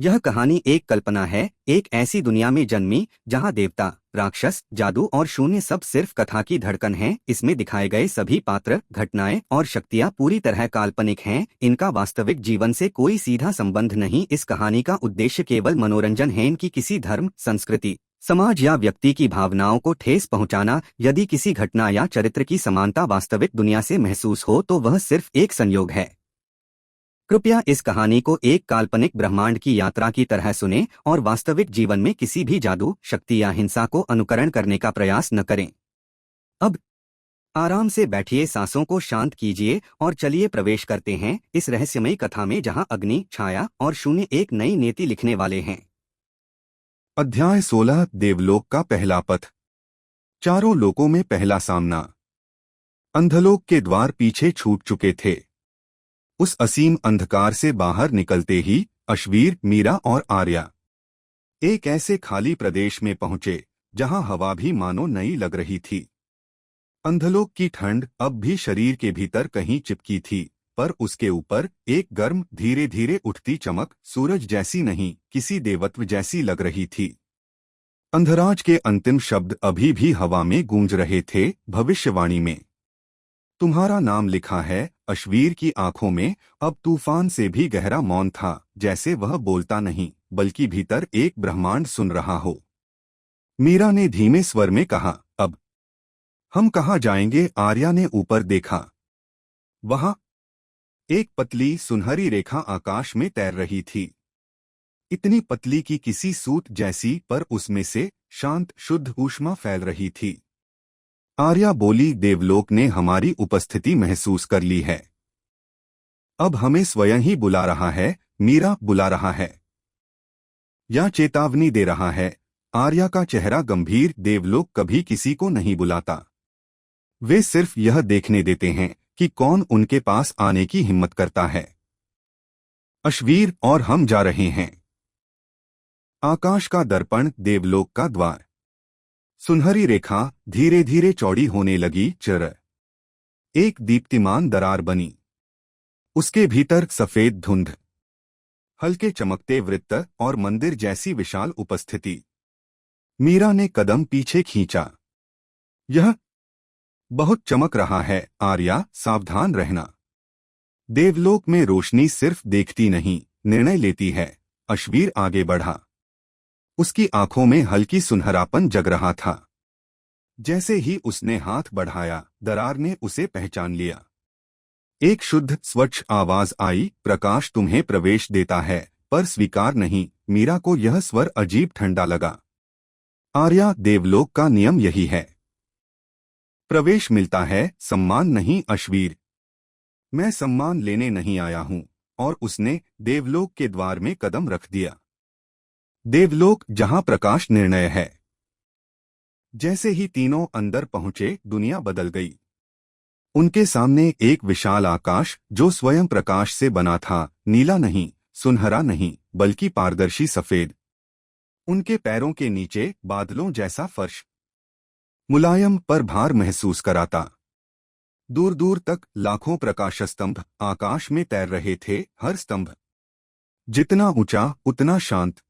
यह कहानी एक कल्पना है, एक ऐसी दुनिया में जन्मी जहां देवता, राक्षस, जादू और शून्य सब सिर्फ कथा की धड़कन हैं। इसमें दिखाए गए सभी पात्र, घटनाएं और शक्तियां पूरी तरह काल्पनिक हैं। इनका वास्तविक जीवन से कोई सीधा संबंध नहीं। इस कहानी का उद्देश्य केवल मनोरंजन है, इनकी किसी धर्म, संस्कृति, समाज या व्यक्ति की भावनाओं को ठेस पहुंचाना। यदि किसी घटना या चरित्र की समानता वास्तविक दुनिया से महसूस हो तो वह सिर्फ एक संयोग है। कृपया इस कहानी को एक काल्पनिक ब्रह्मांड की यात्रा की तरह सुनें और वास्तविक जीवन में किसी भी जादू, शक्ति या हिंसा को अनुकरण करने का प्रयास न करें। अब आराम से बैठिए, सांसों को शांत कीजिए और चलिए प्रवेश करते हैं इस रहस्यमयी कथा में जहां अग्नि, छाया और शून्य एक नई नीति लिखने वाले हैं। अध्याय 16 देवलोक का पहला पथ। चारों लोकों में पहला सामना। अंधलोक के द्वार पीछे छूट चुके थे। उस असीम अंधकार से बाहर निकलते ही अश्वीर, मीरा और आर्या एक ऐसे खाली प्रदेश में पहुंचे जहां हवा भी मानो नई लग रही थी। अंधलोक की ठंड अब भी शरीर के भीतर कहीं चिपकी थी, पर उसके ऊपर एक गर्म, धीरे धीरे उठती चमक सूरज जैसी नहीं, किसी देवत्व जैसी लग रही थी। अंधराज के अंतिम शब्द अभी भी हवा में गूंज रहे थे, भविष्यवाणी में। तुम्हारा नाम लिखा है। अश्वीर की आंखों में अब तूफान से भी गहरा मौन था, जैसे वह बोलता नहीं बल्कि भीतर एक ब्रह्मांड सुन रहा हो। मीरा ने धीमे स्वर में कहा, अब हम कहाँ जाएंगे? आर्या ने ऊपर देखा। वहां एक पतली सुनहरी रेखा आकाश में तैर रही थी, इतनी पतली कि किसी सूत जैसी, पर उसमें से शांत शुद्ध ऊष्मा फैल रही थी। आर्या बोली, देवलोक ने हमारी उपस्थिति महसूस कर ली है। अब हमें स्वयं ही बुला रहा है। मीरा, बुला रहा है या चेतावनी दे रहा है? आर्या का चेहरा गंभीर। देवलोक कभी किसी को नहीं बुलाता, वे सिर्फ यह देखने देते हैं कि कौन उनके पास आने की हिम्मत करता है। अश्वीर और हम जा रहे हैं। आकाश का दर्पण, देवलोक का द्वार। सुनहरी रेखा धीरे धीरे चौड़ी होने लगी। चर एक दीप्तिमान दरार बनी, उसके भीतर सफेद धुंध, हल्के चमकते वृत्त और मंदिर जैसी विशाल उपस्थिति। मीरा ने कदम पीछे खींचा। यह बहुत चमक रहा है। आर्या, सावधान रहना। देवलोक में रोशनी सिर्फ देखती नहीं, निर्णय लेती है। अश्वीर आगे बढ़ा। उसकी आंखों में हल्की सुनहरापन जग रहा था। जैसे ही उसने हाथ बढ़ाया, दरार ने उसे पहचान लिया। एक शुद्ध, स्वच्छ आवाज आई, प्रकाश तुम्हें प्रवेश देता है, पर स्वीकार नहीं। मीरा को यह स्वर अजीब ठंडा लगा। आर्या, देवलोक का नियम यही है, प्रवेश मिलता है, सम्मान नहीं। अश्वीर, मैं सम्मान लेने नहीं आया हूं। और उसने देवलोक के द्वार में कदम रख दिया। देवलोक जहां प्रकाश निर्णय है। जैसे ही तीनों अंदर पहुंचे, दुनिया बदल गई। उनके सामने एक विशाल आकाश जो स्वयं प्रकाश से बना था, नीला नहीं, सुनहरा नहीं, बल्कि पारदर्शी सफेद। उनके पैरों के नीचे बादलों जैसा फर्श, मुलायम पर भार महसूस कराता। दूर दूर तक लाखों प्रकाश स्तंभ आकाश में तैर रहे थे, हर स्तंभ जितना ऊंचा उतना शांत।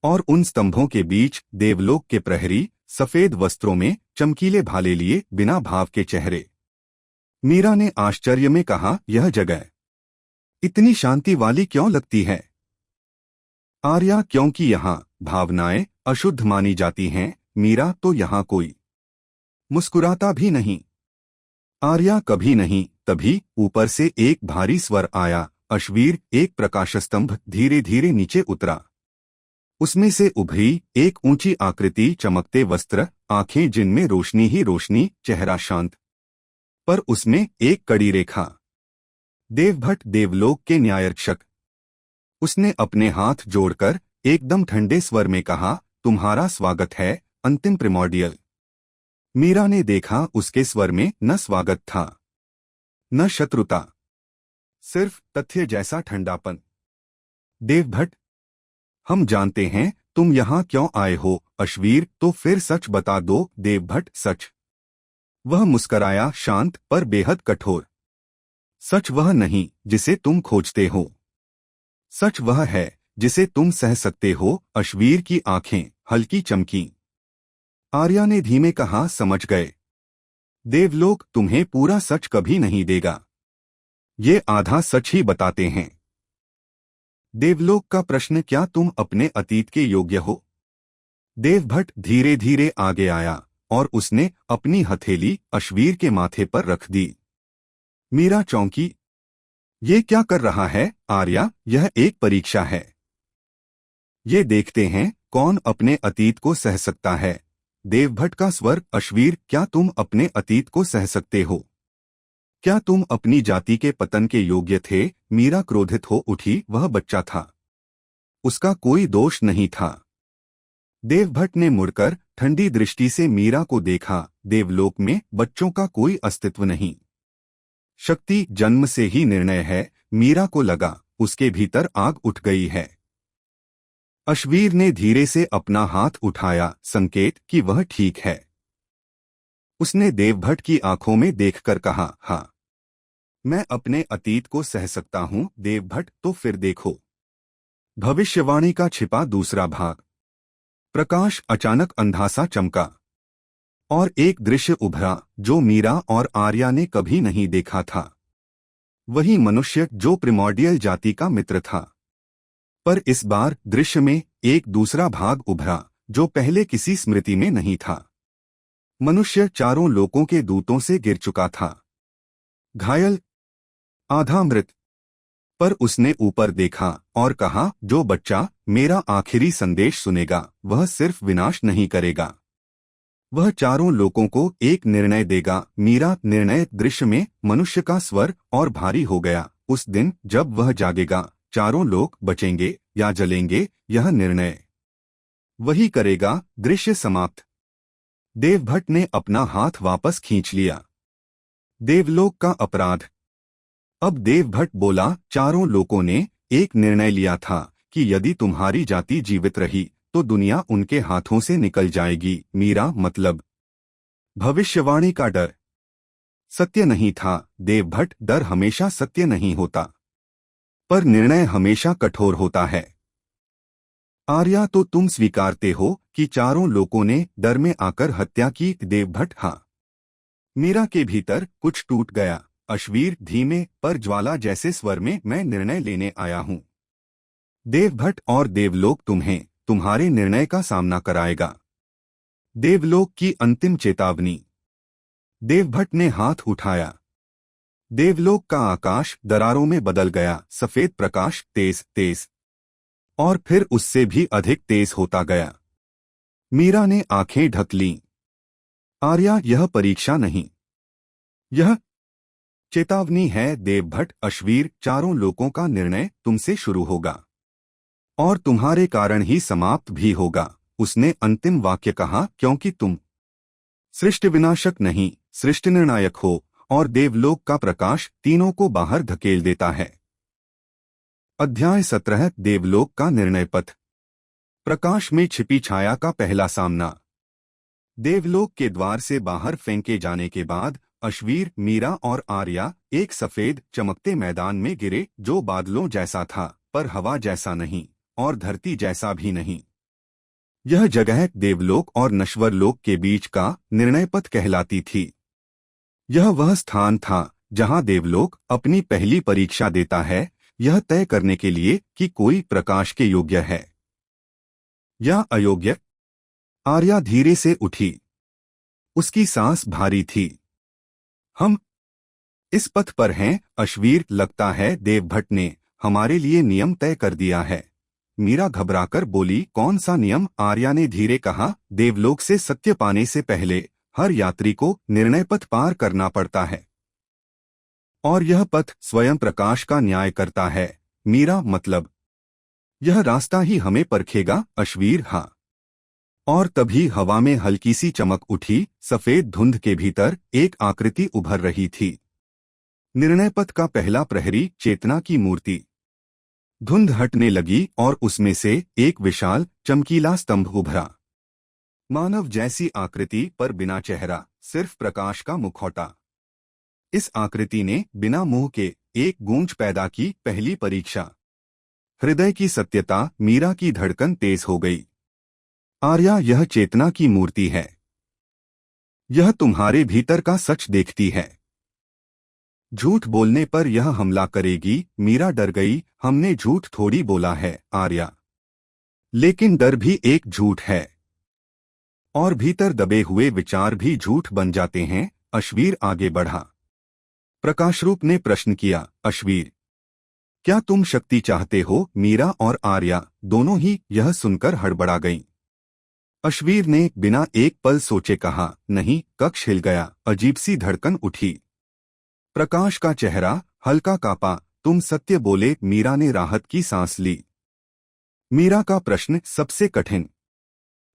और उन स्तंभों के बीच देवलोक के प्रहरी, सफेद वस्त्रों में, चमकीले भाले लिए, बिना भाव के चेहरे। मीरा ने आश्चर्य में कहा, यह जगह इतनी शांति वाली क्यों लगती है? आर्या, क्योंकि यहाँ भावनाएं अशुद्ध मानी जाती हैं। मीरा, तो यहाँ कोई मुस्कुराता भी नहीं। आर्या, कभी नहीं। तभी ऊपर से एक भारी स्वर आया, अश्वीर। एक प्रकाशस्तंभ धीरे धीरे नीचे उतरा। उसमें से उभरी एक ऊंची आकृति, चमकते वस्त्र, आंखें जिनमें रोशनी ही रोशनी, चेहरा शांत, पर उसमें एक कड़ी रेखा। देवभट्ट, देवलोक के न्यायरक्षक। उसने अपने हाथ जोड़कर एकदम ठंडे स्वर में कहा, तुम्हारा स्वागत है, अंतिम प्रिमॉर्डियल। मीरा ने देखा, उसके स्वर में न स्वागत था, न शत्रुता, सिर्फ तथ्य जैसा ठंडापन। देवभट्ट, हम जानते हैं तुम यहाँ क्यों आए हो। अश्वीर, तो फिर सच बता दो। देवभट्ट, सच। वह मुस्कराया, शांत पर बेहद कठोर। सच वह नहीं जिसे तुम खोजते हो। सच वह है जिसे तुम सह सकते हो। अश्वीर की आंखें हल्की चमकी। आर्या ने धीमे कहा, समझ गए। देवलोक तुम्हें पूरा सच कभी नहीं देगा, ये आधा सच ही बताते हैं। देवलोक का प्रश्न, क्या तुम अपने अतीत के योग्य हो? देवभट्ट धीरे धीरे आगे आया और उसने अपनी हथेली अश्वीर के माथे पर रख दी। मीरा चौंकी। ये क्या कर रहा है आर्या? यह एक परीक्षा है। ये देखते हैं कौन अपने अतीत को सह सकता है। देवभट्ट का स्वर, अश्वीर, क्या तुम अपने अतीत को सह सकते हो? क्या तुम अपनी जाति के पतन के योग्य थे? मीरा क्रोधित हो उठी। वह बच्चा था, उसका कोई दोष नहीं था। देवभट्ट ने मुड़कर ठंडी दृष्टि से मीरा को देखा। देवलोक में बच्चों का कोई अस्तित्व नहीं। शक्ति जन्म से ही निर्णय है। मीरा को लगा उसके भीतर आग उठ गई है। अश्वीर ने धीरे से अपना हाथ उठाया, संकेत कि वह ठीक है। उसने देवभट्ट की आंखों में देखकर कहा, हाँ, मैं अपने अतीत को सह सकता हूं। देवभट्ट, तो फिर देखो। भविष्यवाणी का छिपा दूसरा भाग। प्रकाश अचानक अंधासा चमका और एक दृश्य उभरा जो मीरा और आर्या ने कभी नहीं देखा था। वही मनुष्य जो प्रिमॉर्डियल जाति का मित्र था। पर इस बार दृश्य में एक दूसरा भाग उभरा जो पहले किसी स्मृति में नहीं था। मनुष्य चारों लोकों के दूतों से गिर चुका था, घायल, आधा मृत। पर उसने ऊपर देखा और कहा, जो बच्चा मेरा आखिरी संदेश सुनेगा वह सिर्फ विनाश नहीं करेगा, वह चारों लोगों को एक निर्णय देगा। मीरा, निर्णय। दृश्य में मनुष्य का स्वर और भारी हो गया। उस दिन जब वह जागेगा, चारों लोग बचेंगे या जलेंगे, यह निर्णय वही करेगा। दृश्य समाप्त। देवभट्ट ने अपना हाथ वापस खींच लिया। देवलोक का अपराध। अब देवभट्ट बोला, चारों लोगों ने एक निर्णय लिया था कि यदि तुम्हारी जाति जीवित रही तो दुनिया उनके हाथों से निकल जाएगी। मीरा, मतलब? भविष्यवाणी का डर सत्य नहीं था। देवभट्ट, डर हमेशा सत्य नहीं होता, पर निर्णय हमेशा कठोर होता है। आर्या, तो तुम स्वीकारते हो कि चारों लोगों ने डर में आकर हत्या की? देवभट्ट, हाँ। मीरा के भीतर कुछ टूट गया। अश्वीर धीमे पर ज्वाला जैसे स्वर में, मैं निर्णय लेने आया हूं। देवभट्ट और देवलोक तुम्हें तुम्हारे निर्णय का सामना कराएगा। देवलोक की अंतिम चेतावनी। देवभट्ट ने हाथ उठाया। देवलोक का आकाश दरारों में बदल गया। सफेद प्रकाश तेज तेज और फिर उससे भी अधिक तेज होता गया। मीरा ने आंखें ढक लीं। आर्या, यह परीक्षा नहीं, यह चेतावनी है। देवभट्ट, अश्वीर, चारों लोगों का निर्णय तुमसे शुरू होगा और तुम्हारे कारण ही समाप्त भी होगा। उसने अंतिम वाक्य कहा, क्योंकि तुम सृष्टि विनाशक नहीं, सृष्टि निर्णायक हो और देवलोक का प्रकाश तीनों को बाहर धकेल देता है। अध्याय 17। देवलोक का निर्णय पथ। प्रकाश में छिपी छाया का पहला सामना। देवलोक के द्वार से बाहर फेंके जाने के बाद अश्वीर, मीरा और आर्या एक सफेद चमकते मैदान में गिरे जो बादलों जैसा था पर हवा जैसा नहीं और धरती जैसा भी नहीं। यह जगह देवलोक और नश्वर लोक के बीच का निर्णय पथ कहलाती थी। यह वह स्थान था जहां देवलोक अपनी पहली परीक्षा देता है, यह तय करने के लिए कि कोई प्रकाश के योग्य है या अयोग्य। आर्या धीरे से उठी। उसकी सांस भारी थी। हम इस पथ पर हैं। अश्वीर, लगता है देवभट्ट ने हमारे लिए नियम तय कर दिया है। मीरा घबराकर बोली, कौन सा नियम? आर्या ने धीरे कहा, देवलोक से सत्य पाने से पहले हर यात्री को निर्णय पथ पार करना पड़ता है और यह पथ स्वयं प्रकाश का न्याय करता है। मीरा, मतलब? यह रास्ता ही हमें परखेगा। अश्वीर, हाँ। और तभी हवा में हल्की सी चमक उठी। सफेद धुंध के भीतर एक आकृति उभर रही थी। निर्णय पथ का पहला प्रहरी, चेतना की मूर्ति। धुंध हटने लगी और उसमें से एक विशाल चमकीला स्तंभ उभरा। मानव जैसी आकृति पर बिना चेहरा, सिर्फ प्रकाश का मुखौटा। इस आकृति ने बिना मुंह के एक गूंज पैदा की। पहली परीक्षा। हृदय की सत्यता, मीरा की धड़कन तेज हो गई। आर्या, यह चेतना की मूर्ति है। यह तुम्हारे भीतर का सच देखती है। झूठ बोलने पर यह हमला करेगी। मीरा डर गई। हमने झूठ थोड़ी बोला है आर्या, लेकिन डर भी एक झूठ है, और भीतर दबे हुए विचार भी झूठ बन जाते हैं। अश्वीर आगे बढ़ा। प्रकाशरूप ने प्रश्न किया, अश्वीर, क्या तुम शक्ति चाहते हो? मीरा और आर्या दोनों ही यह सुनकर हड़बड़ा गईं। अश्वीर ने बिना एक पल सोचे कहा, नहीं। कक्ष हिल गया। अजीब सी धड़कन उठी। प्रकाश का चेहरा हल्का कांपा। तुम सत्य बोले। मीरा ने राहत की सांस ली। मीरा का प्रश्न सबसे कठिन।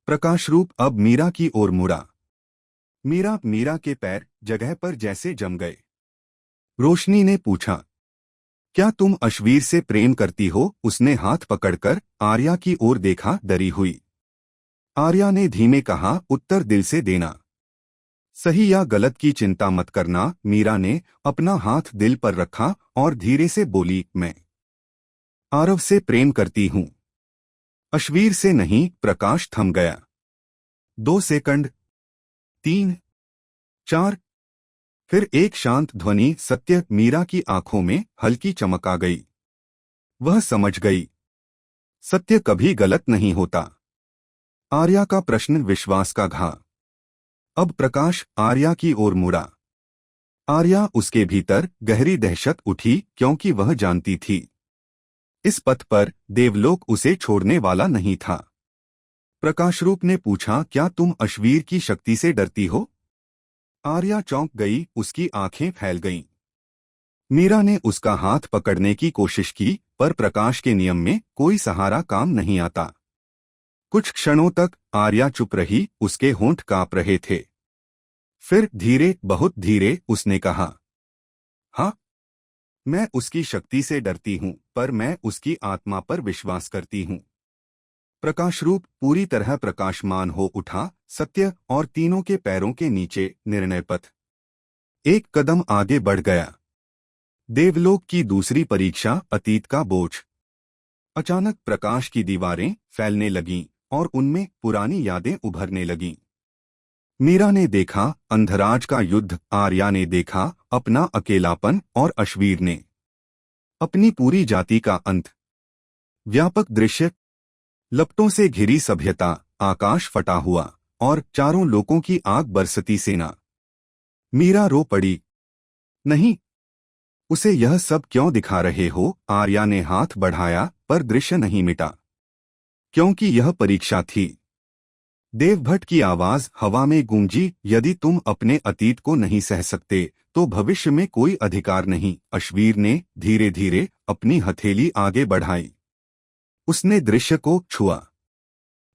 प्रकाशरूप अब मीरा की ओर मुड़ा। मीरा के पैर जगह पर जैसे जम गए। रोशनी ने पूछा, क्या तुम अश्वीर से प्रेम करती हो? उसने हाथ पकड़कर आर्या की ओर देखा, डरी हुई। आर्या ने धीमे कहा, उत्तर दिल से देना। सही या गलत की चिंता मत करना। मीरा ने अपना हाथ दिल पर रखा और धीरे से बोली, मैं आरव से प्रेम करती हूं, अश्वीर से नहीं। प्रकाश थम गया। 2 सेकंड, 3, 4, फिर एक शांत ध्वनि, सत्य। मीरा की आंखों में हल्की चमक आ गई। वह समझ गई, सत्य कभी गलत नहीं होता। आर्या का प्रश्न विश्वास का घा। अब प्रकाश आर्या की ओर मुड़ा। आर्या, उसके भीतर गहरी दहशत उठी, क्योंकि वह जानती थी इस पथ पर देवलोक उसे छोड़ने वाला नहीं था। प्रकाशरूप ने पूछा, क्या तुम अश्वीर की शक्ति से डरती हो? आर्या चौंक गई। उसकी आंखें फैल गईं। मीरा ने उसका हाथ पकड़ने की कोशिश की, पर प्रकाश के नियम में कोई सहारा काम नहीं आता। कुछ क्षणों तक आर्या चुप रही। उसके होंठ कांप रहे थे। फिर धीरे, बहुत धीरे उसने कहा, हाँ, मैं उसकी शक्ति से डरती हूं, पर मैं उसकी आत्मा पर विश्वास करती हूं। प्रकाशरूप पूरी तरह प्रकाशमान हो उठा। सत्य और तीनों के पैरों के नीचे निर्णय पथ। एक कदम आगे बढ़ गया। देवलोक की दूसरी परीक्षा, अतीत का बोझ। अचानक प्रकाश की दीवारें फैलने लगीं और उनमें पुरानी यादें उभरने लगीं। मीरा ने देखा अंधराज का युद्ध, आर्या ने देखा अपना अकेलापन, और अश्वीर ने अपनी पूरी जाति का अंत। व्यापक दृश्य, लपटों से घिरी सभ्यता, आकाश फटा हुआ, और चारों लोगों की आग बरसती सेना। मीरा रो पड़ी। नहीं, उसे यह सब क्यों दिखा रहे हो? आर्या ने हाथ बढ़ाया, पर दृश्य नहीं मिटा, क्योंकि यह परीक्षा थी। देवभट्ट की आवाज हवा में गूंजी, यदि तुम अपने अतीत को नहीं सह सकते तो भविष्य में कोई अधिकार नहीं। अश्वीर ने धीरे धीरे अपनी हथेली आगे बढ़ाई। उसने दृश्य को छुआ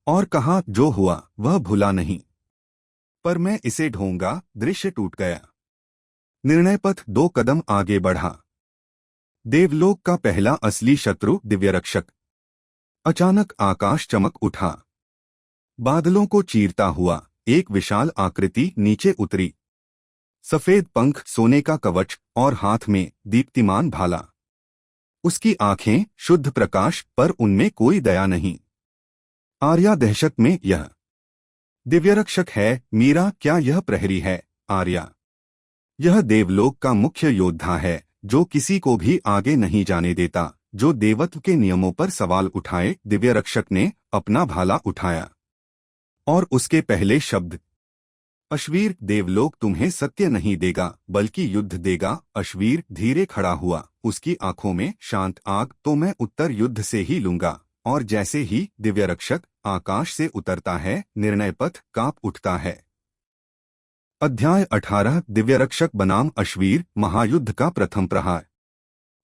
और कहा, जो हुआ वह भुला नहीं, पर मैं इसे ढूंढूंगा। दृश्य टूट गया। निर्णय पथ 2 कदम आगे बढ़ा। देवलोक का पहला असली शत्रु, दिव्यरक्षक। अचानक आकाश चमक उठा। बादलों को चीरता हुआ एक विशाल आकृति नीचे उतरी। सफेद पंख, सोने का कवच और हाथ में दीप्तिमान भाला। उसकी आंखें शुद्ध प्रकाश, पर उनमें कोई दया नहीं। आर्या दहशत में, यह दिव्यरक्षक है। मीरा, क्या यह प्रहरी है? आर्या, यह देवलोक का मुख्य योद्धा है, जो किसी को भी आगे नहीं जाने देता, जो देवत्व के नियमों पर सवाल उठाए। दिव्यरक्षक ने अपना भाला उठाया और उसके पहले शब्द, अश्वीर, देवलोक तुम्हें सत्य नहीं देगा, बल्कि युद्ध देगा। अश्वीर धीरे खड़ा हुआ। उसकी आंखों में शांत आग। तो मैं उत्तर युद्ध से ही लूंगा। और जैसे ही दिव्यरक्षक आकाश से उतरता है, निर्णय पथ कांप उठता है। अध्याय 18, दिव्यरक्षक बनाम अश्वीर, महायुद्ध का प्रथम प्रहार।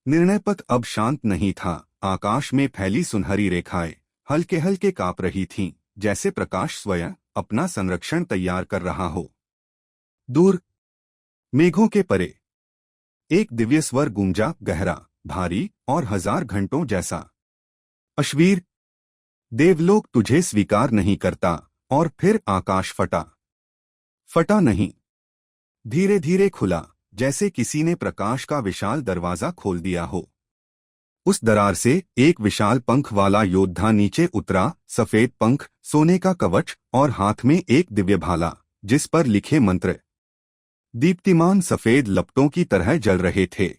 निर्णय पथ अब शांत नहीं था। आकाश में फैली सुनहरी रेखाएं हल्के हल्के कांप रही थीं, जैसे प्रकाश स्वयं अपना संरक्षण तैयार कर रहा हो। दूर मेघों के परे एक दिव्य स्वर गूंजा, गहरा, भारी और 1000 घंटों जैसा। अश्वीर, देवलोक तुझे स्वीकार नहीं करता। और फिर आकाश फटा नहीं, धीरे धीरे खुला, जैसे किसी ने प्रकाश का विशाल दरवाजा खोल दिया हो। उस दरार से एक विशाल पंख वाला योद्धा नीचे उतरा, सफेद पंख, सोने का कवच और हाथ में एक दिव्य भाला जिस पर लिखे मंत्र दीप्तिमान सफेद लपटों की तरह जल रहे थे।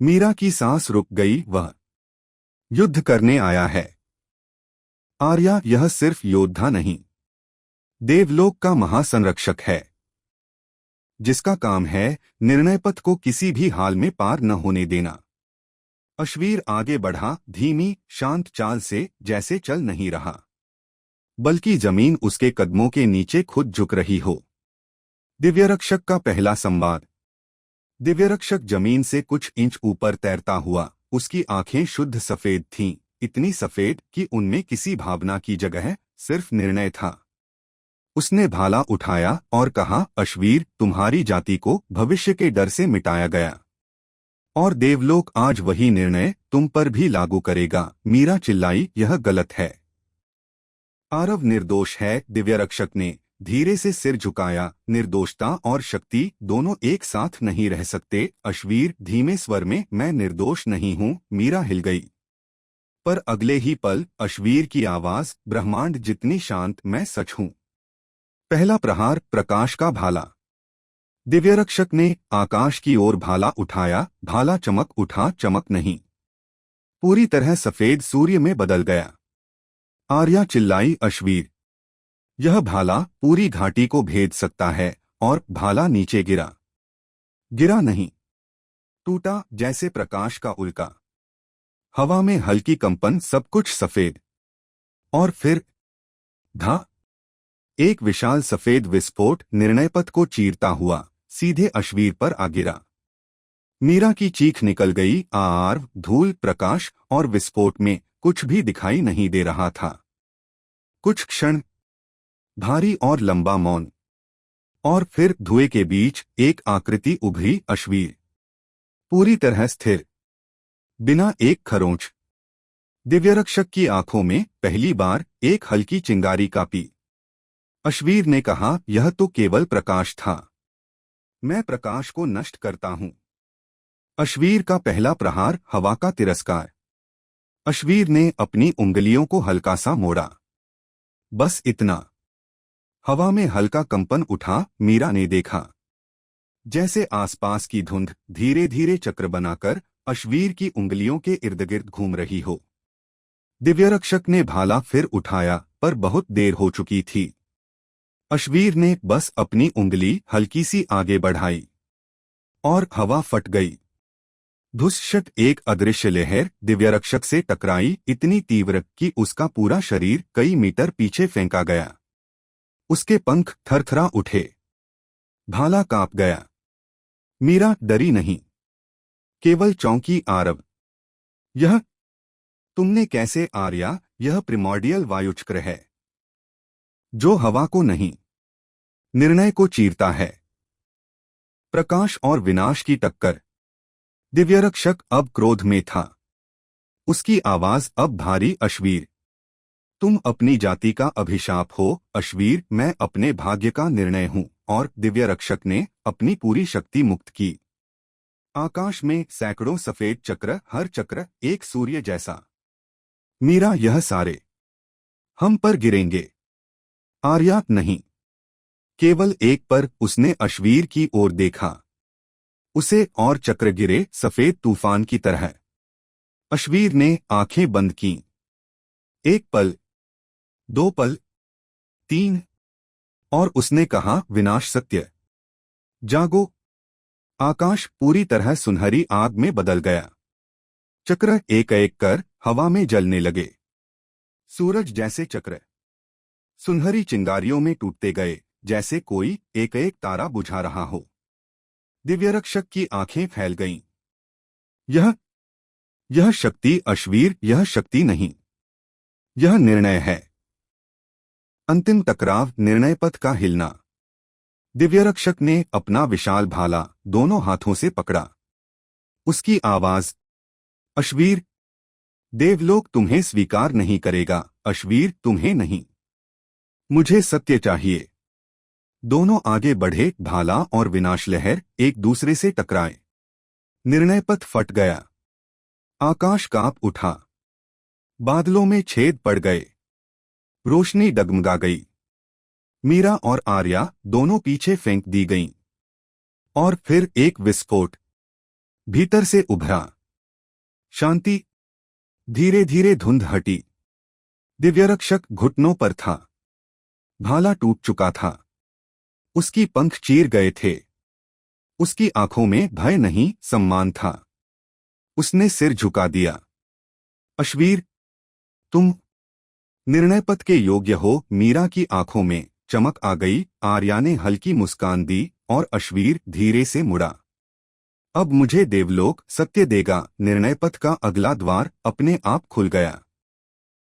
मीरा की सांस रुक गई। वह युद्ध करने आया है। आर्या यह सिर्फ योद्धा नहीं, देवलोक का महासंरक्षक है, जिसका काम है निर्णय पथ को किसी भी हाल में पार न होने देना। अश्वीर आगे बढ़ा, धीमी शांत चाल से, जैसे चल नहीं रहा बल्कि जमीन उसके कदमों के नीचे खुद झुक रही हो। दिव्यरक्षक का पहला संवाद। दिव्यरक्षक जमीन से कुछ इंच ऊपर तैरता हुआ। उसकी आंखें शुद्ध सफेद थीं, इतनी सफेद कि उनमें किसी भावना की जगह सिर्फ निर्णय था। उसने भाला उठाया और कहा, अश्वीर, तुम्हारी जाति को भविष्य के डर से मिटाया गया और देवलोक आज वही निर्णय तुम पर भी लागू करेगा। मीरा चिल्लाई, यह गलत है। आरव निर्दोष है। दिव्यरक्षक ने धीरे से सिर झुकाया। निर्दोषता और शक्ति दोनों एक साथ नहीं रह सकते। अश्वीर, धीमे स्वर में, मैं निर्दोष नहीं हूं। मीरा हिल गई, पर अगले ही पल अश्वीर की आवाज, ब्रह्मांड जितनी शांत, मैं सच हूं। पहला प्रहार, प्रकाश का भाला। दिव्यरक्षक ने आकाश की ओर भाला उठाया। भाला चमक उठा, चमक नहीं, पूरी तरह सफेद सूर्य में बदल गया। आर्या चिल्लाई, अश्वीर, यह भाला पूरी घाटी को भेद सकता है। और भाला नीचे गिरा। गिरा नहीं, टूटा, जैसे प्रकाश का उल्का। हवा में हल्की कंपन, सब कुछ सफेद। और फिर धा, एक विशाल सफेद विस्फोट निर्णय पथ को चीरता हुआ सीधे अश्वीर पर आ गिरा। मीरा की चीख निकल गई। आर्व, धूल, प्रकाश और विस्फोट में कुछ भी दिखाई नहीं दे रहा था। कुछ क्षण भारी और लंबा मौन, और फिर धुएं के बीच एक आकृति उभरी। अश्वीर, पूरी तरह स्थिर, बिना एक खरोंच। दिव्यरक्षक की आंखों में पहली बार एक हल्की चिंगारी कापी। अश्वीर ने कहा, यह तो केवल प्रकाश था, मैं प्रकाश को नष्ट करता हूं। अश्वीर का पहला प्रहार, हवा का तिरस्कार। अश्वीर ने अपनी उंगलियों को हल्का सा मोड़ा, बस इतना। हवा में हल्का कंपन उठा। मीरा ने देखा जैसे आसपास की धुंध धीरे धीरे चक्र बनाकर अश्वीर की उंगलियों के इर्द गिर्द घूम रही हो। दिव्यरक्षक ने भाला फिर उठाया, पर बहुत देर हो चुकी थी। अश्वीर ने बस अपनी उंगली हल्की सी आगे बढ़ाई और हवा फट गई। धुसशट, एक अदृश्य लहर दिव्यरक्षक से टकराई, इतनी तीव्र कि उसका पूरा शरीर कई मीटर पीछे फेंका गया। उसके पंख थरथरा उठे, भाला कांप गया। मीरा डरी नहीं, केवल चौंकी। आरव, यह तुमने कैसे? आर्या, यह प्रिमॉर्डियल वायुचक्र है, जो हवा को नहीं, निर्णय को चीरता है। प्रकाश और विनाश की टक्कर। दिव्यरक्षक अब क्रोध में था। उसकी आवाज अब भारी, अश्वीर, तुम अपनी जाति का अभिशाप हो। अश्वीर, मैं अपने भाग्य का निर्णय हूं। और दिव्यरक्षक ने अपनी पूरी शक्ति मुक्त की। आकाश में सैकड़ों सफेद चक्र, हर चक्र एक सूर्य जैसा। मीरा, यह सारे हम पर गिरेंगे। आर्या, नहीं, केवल एक पर। उसने अश्वीर की ओर देखा। उसे और चक्र गिरे, सफेद तूफान की तरह। अश्वीर ने आंखें बंद कीं। एक पल, दो पल, तीन, और उसने कहा, विनाश सत्य, जागो। आकाश पूरी तरह सुनहरी आग में बदल गया। चक्र एक एक कर हवा में जलने लगे। सूरज जैसे चक्र सुनहरी चिंगारियों में टूटते गए, जैसे कोई एक एक तारा बुझा रहा हो। दिव्यरक्षक की आंखें फैल गईं। यह शक्ति, अश्वीर, यह शक्ति नहीं, यह निर्णय है। अंतिम टकराव, निर्णय पथ का हिलना। दिव्यरक्षक ने अपना विशाल भाला दोनों हाथों से पकड़ा। उसकी आवाज, अश्वीर, देवलोक तुम्हें स्वीकार नहीं करेगा। अश्वीर, तुम्हें नहीं, मुझे सत्य चाहिए। दोनों आगे बढ़े। भाला और विनाश लहर एक दूसरे से टकराए। निर्णय पथ फट गया। आकाश कांप उठा। बादलों में छेद पड़ गए। रोशनी डगमगा गई। मीरा और आर्या दोनों पीछे फेंक दी गईं। और फिर एक विस्फोट भीतर से उभरा। शांति। धीरे धीरे धुंध हटी। दिव्यरक्षक घुटनों पर था। भाला टूट चुका था। उसकी पंख चीर गए थे। उसकी आंखों में भय नहीं, सम्मान था। उसने सिर झुका दिया। अश्वीर, तुम निर्णय पथ के योग्य हो। मीरा की आंखों में चमक आ गई। आर्या ने हल्की मुस्कान दी और अश्वीर धीरे से मुड़ा। अब मुझे देवलोक सत्य देगा। निर्णय पथ का अगला द्वार अपने आप खुल गया।